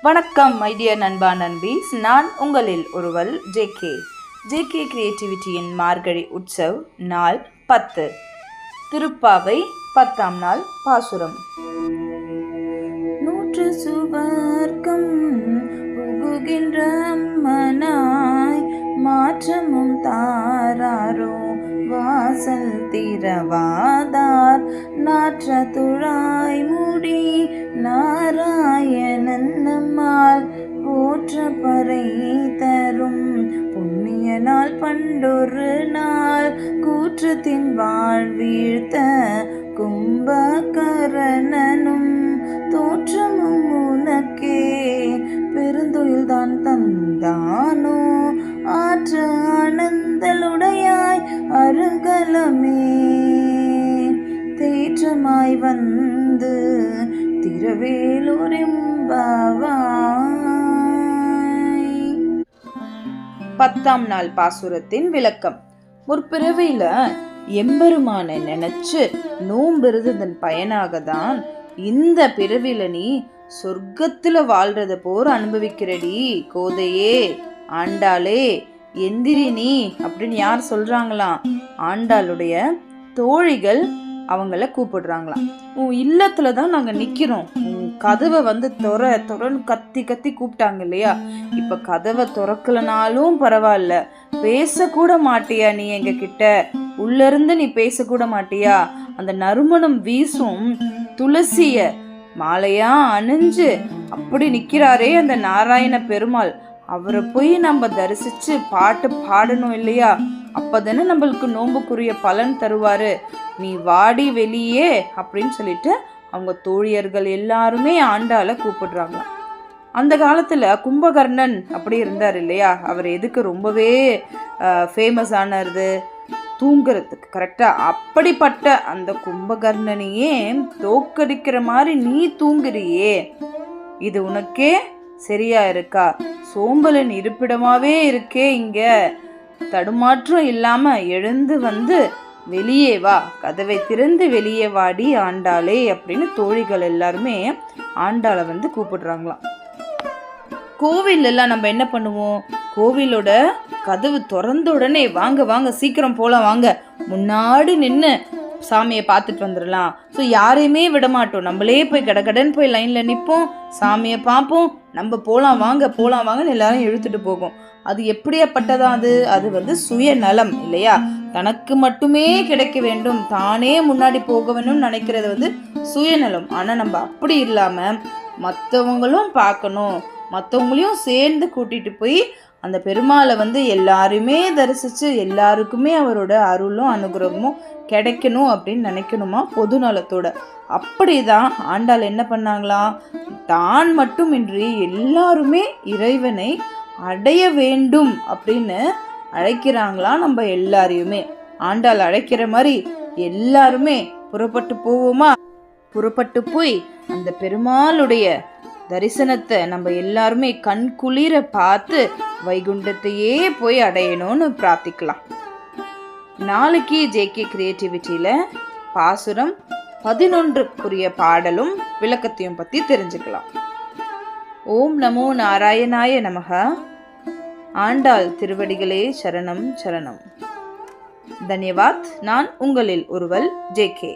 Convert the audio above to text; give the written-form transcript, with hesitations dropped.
வணக்கம் மைடிய நண்பா நண்பீஸ், நான் உங்களில் ஒருவள் ஜேகே கிரியேட்டிவிட்டியின் மார்கழி உற்சவ் நாள் 10 திருப்பாவை 10ஆம் நாள் பாசுரம். 100 சுவர்க்கம் புகுகின்ற மனாய் மாற்றமும் தாராரோ வாசல் திரவாதார் நாற்ற துழாய் முடி நாராயணன் நம்மால் போற்ற பறை தரும் புண்ணிய நாள் பண்டொரு நாள் கூற்றத்தின் வாழ்வீழ்த்த கும்பகரணனும் தோற்றமும் உனக்கே பெருந்தொழில்தான் தந்தானோ ஆற்ற ஆனந்தலுடையாய் அருங்கலமே தேற்றமாய் வந்து திரவேலூரெம்பாவாய். 10ஆம் நாள் பாசுரத்தின் விளக்கம். முற்பிறவியில எம்பெருமானை நினைச்சு நோம்பிருந்ததன் பயனாக தான் இந்த பிறவில நீ சொர்க்கத்துல வாழ்றத போற அனுபவிக்கிறடி கோதையே, ஆண்டாளே, எந்திரி நீ அப்படின்னு யார் சொல்றாங்களாம்? ஆண்டாளுடைய தோழிகள் அவங்கள கூப்பிடுறாங்களாம். உன் இல்லத்துல தான் நாங்க நிக்கிறோம், உன் கதவை வந்து தொறன்னு கத்தி கத்தி கூப்பிட்டாங்க இல்லையா? இப்ப கதவை திறக்கலனாலும் பரவாயில்ல, பேசக்கூட மாட்டியா நீ எங்க கிட்ட? உள்ள இருந்து நீ பேசக்கூட மாட்டியா? அந்த நறுமணம் வீசும் துளசிய மாலையா அணிஞ்சு அப்படி நிக்கிறாரே அந்த நாராயண பெருமாள், அவரை போய் நம்ம தரிசிச்சு பாட்டு பாடணும் இல்லையா? அப்பதானே நம்மளுக்கு நோம்புக்குரிய பலன் தருவாரு. நீ வாடி வெளியே அப்படின்னு சொல்லிட்டு அவங்க தோழியர்கள் எல்லாருமே ஆண்டாள கூப்பிடுறாங்க. அந்த காலத்துல கும்பகர்ணன் அப்படி இருந்தார் இல்லையா? அவர் எதுக்கு ரொம்பவே ஃபேமஸ் ஆனது? தூங்குறதுக்கு. கரெக்டா? அப்படிப்பட்ட அந்த கும்பகர்ணனையே தோக்கடிக்கிற மாதிரி நீ தூங்குறியே, இது உனக்கே சரியா இருக்கா? சோம்பலின் இருப்பிடமாவே இருக்கே இங்க. தடுமாற்றம் இல்லாம எழுந்து வந்து வெளியே வா, கதவை திறந்து வெளியே வாடி ஆண்டாளே அப்படின்னு தோழிகள் எல்லாருமே ஆண்டாளை வந்து கூப்பிடுறாங்களாம். கோவில் எல்லாம் நம்ம என்ன பண்ணுவோம்? கோவிலோட கதவு திறந்த உடனே வாங்க வாங்க சீக்கிரம் போலாம் வாங்க, முன்னாடி நின்று சாமியை பார்த்துட்டு வந்துடலாம். ஸோ யாரையுமே விட மாட்டோம், நம்மளே போய் கடகடன் போய் லைன்ல நிற்போம், சாமியை பார்ப்போம், நம்ம போலாம் வாங்கன்னு எல்லாரும் இழுத்துட்டு போகும். அது எப்படியாப்பட்டதான் அது வந்து சுயநலம் இல்லையா? தனக்கு மட்டுமே கிடைக்க வேண்டும், தானே முன்னாடி போக வேணும்னு நினைக்கிறது வந்து சுயநலம். ஆனா நம்ம அப்படி இல்லாம மற்றவங்களும் பார்க்கணும், மற்றவங்களையும் சேர்ந்து கூட்டிட்டு போய் அந்த பெருமாளை வந்து எல்லாருமே தரிசிச்சு எல்லாருக்குமே அவரோட அருளும் அனுகிரகமும் கிடைக்கணும் அப்படின்னு நினைக்கணுமா பொது நலத்தோட. அப்படிதான் ஆண்டாள் என்ன பண்ணாங்களாம்? தான் மட்டுமின்றி எல்லாருமே இறைவனை அடைய வேண்டும் அப்படின்னு அழைக்கிறாங்களாம். நம்ம எல்லாரையுமே ஆண்டாள் அழைக்கிற மாதிரி எல்லாருமே புறப்பட்டு போவோமா? புறப்பட்டு போய் அந்த பெருமாளுடைய தரிசனத்தை நம்ம எல்லாருமே கண் குளிர பார்த்து வைகுண்டத்தையே போய் அடையணும்னு பிரார்த்திக்கலாம். நாளைக்கு ஜேகே கிரியேட்டிவிட்டியில பாசுரம் 11க்குரிய பாடலும் விளக்கத்தையும் பத்தி தெரிஞ்சுக்கலாம். ஓம் நமோ நாராயணாய நமக. ஆண்டாள் திருவடிகளே சரணம் சரணம். தன்யவாத். நான் உங்களில் ஒருவள் ஜேகே.